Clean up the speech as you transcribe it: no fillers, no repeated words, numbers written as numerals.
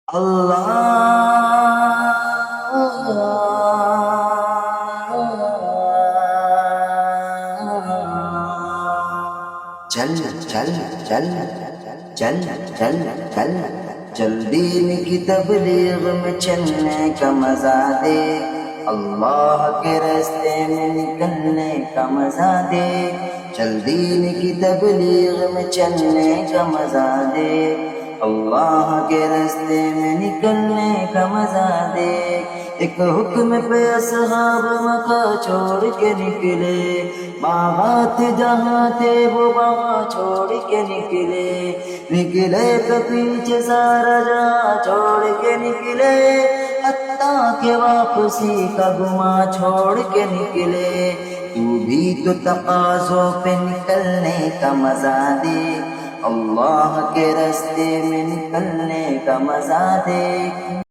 چل چل چل چل چل چل چل دین کی تبلیغ میں چلنے کا مزہ دے، اللہ کے راستے میں نکلنے کا مزہ دے، چل دین کی تبلیغ میں چلنے کا مزہ دے، اللہ کے راستے میں نکلنے کا مزہ دے۔ ایک حکم پہ اصحاب مکہ چھوڑ کے نکلے، باغات جہاں تھے وہ باغ چھوڑ کے نکلے، نکلے تو پیچھے سارا جہاں چھوڑ کے نکلے، حتیٰ کہ واپسی کا گما چھوڑ کے نکلے۔ تو بھی تو تقاضوں پہ نکلنے کا مزہ دے، اللہ کے راستے میں نکلنے کا مزہ دے۔